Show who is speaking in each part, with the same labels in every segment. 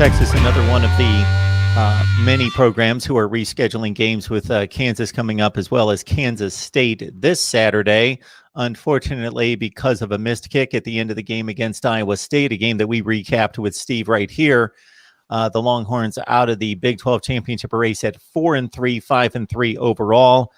Speaker 1: Texas, another one of the many programs who are rescheduling games with Kansas coming up, as well as Kansas State this Saturday. Unfortunately, because of a missed kick at the end of the game against Iowa State, a game that we recapped with Steve right here, the Longhorns out of the Big 12 championship race at 4-3, 5-3 overall.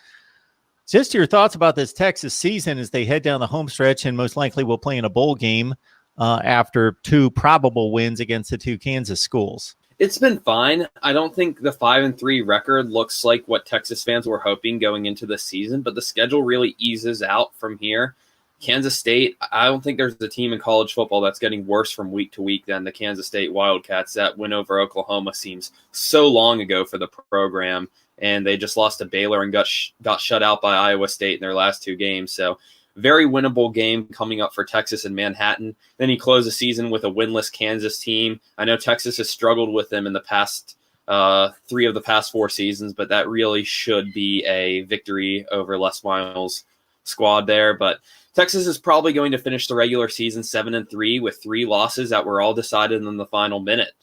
Speaker 1: Just your thoughts about this Texas season as they head down the home stretch and most likely will play in a bowl game after two probable wins against the two Kansas schools.
Speaker 2: It's been fine. I don't think the 5-3 record looks like what Texas fans were hoping going into the season, but the schedule really eases out from here. Kansas State, I don't think there's a team in college football that's getting worse from week to week than the Kansas State Wildcats. That win over Oklahoma seems so long ago for the program, and they just lost to Baylor and got shut out by Iowa State in their last two games. So very winnable game coming up for Texas and Manhattan. Then you close the season with a winless Kansas team. I know Texas has struggled with them in the past three of the past four seasons, but that really should be a victory over Les Miles' squad there. But Texas is probably going to finish the regular season 7-3 with three losses that were all decided in the final minute.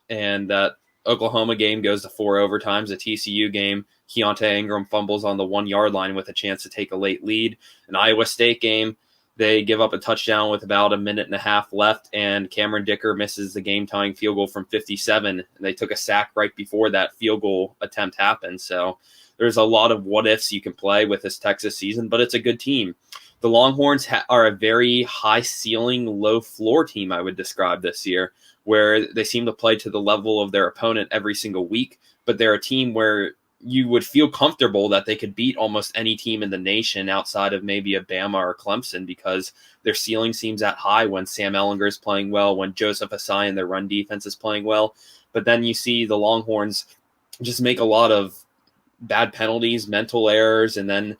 Speaker 2: And that Oklahoma game goes to 4 overtimes. The TCU game, Keontae Ingram fumbles on the 1 yard line with a chance to take a late lead. An Iowa State game, they give up a touchdown with about a minute and a half left, and Cameron Dicker misses the game-tying field goal from 57. And they took a sack right before that field goal attempt happened. So there's a lot of what-ifs you can play with this Texas season, but it's a good team. The Longhorns are a very high-ceiling, low-floor team, I would describe this year, where they seem to play to the level of their opponent every single week, but they're a team where you would feel comfortable that they could beat almost any team in the nation outside of maybe a Bama or Clemson, because their ceiling seems that high when Sam Ehlinger is playing well, when Joseph Asai and their run defense is playing well. But then you see the Longhorns just make a lot of bad penalties, mental errors, and then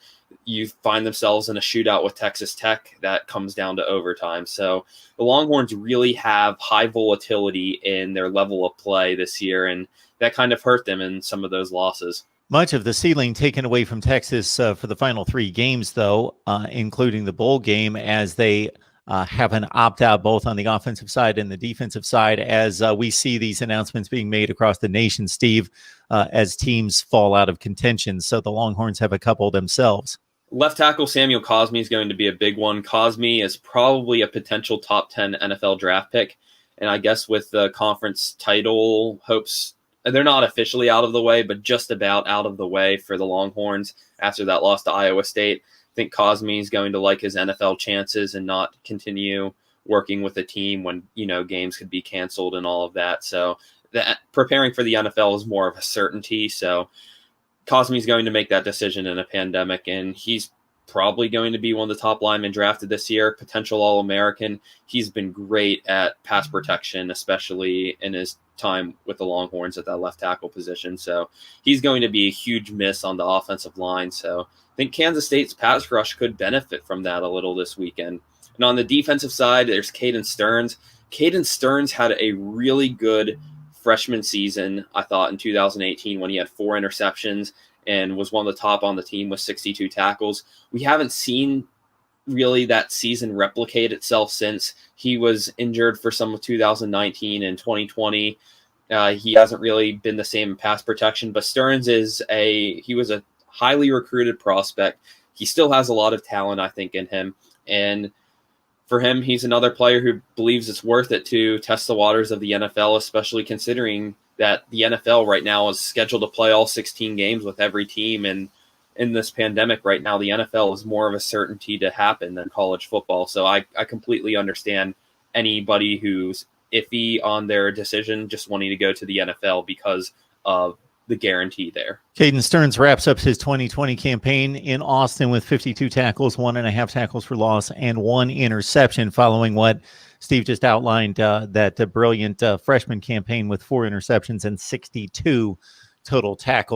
Speaker 2: you find themselves in a shootout with Texas Tech that comes down to overtime. So the Longhorns really have high volatility in their level of play this year, and that kind of hurt them in some of those losses.
Speaker 1: Much of the ceiling taken away from Texas for the final 3 games, though, including the bowl game, as they have an opt-out both on the offensive side and the defensive side, as we see these announcements being made across the nation, Steve, as teams fall out of contention. So the Longhorns have a couple themselves.
Speaker 2: Left tackle Samuel Cosmi is going to be a big one. Cosmi is probably a potential top 10 NFL draft pick. And I guess with the conference title hopes, they're not officially out of the way, but just about out of the way for the Longhorns after that loss to Iowa State. I think Cosmi is going to like his NFL chances and not continue working with a team when, games could be canceled and all of that. So that preparing for the NFL is more of a certainty. So Cosmi's going to make that decision in a pandemic, and he's probably going to be one of the top linemen drafted this year, potential All-American. He's been great at pass protection, especially in his time with the Longhorns at that left tackle position. So he's going to be a huge miss on the offensive line. So I think Kansas State's pass rush could benefit from that a little this weekend. And on the defensive side, there's Caden Stearns. Caden Stearns had a really good freshman season, I thought, in 2018 when he had 4 interceptions and was one of the top on the team with 62 tackles. We haven't seen really that season replicate itself since. He was injured for some of 2019 and 2020. He hasn't really been the same in pass protection, but Stearns he was a highly recruited prospect. He still has a lot of talent, I think, in him. And for him, he's another player who believes it's worth it to test the waters of the NFL, especially considering that the NFL right now is scheduled to play all 16 games with every team. And in this pandemic right now, the NFL is more of a certainty to happen than college football. So I completely understand anybody who's iffy on their decision just wanting to go to the NFL because of the guarantee there.
Speaker 1: Caden Stearns wraps up his 2020 campaign in Austin with 52 tackles, 1.5 tackles for loss, and 1 interception, following what Steve just outlined, that brilliant freshman campaign with 4 interceptions and 62 total tackles.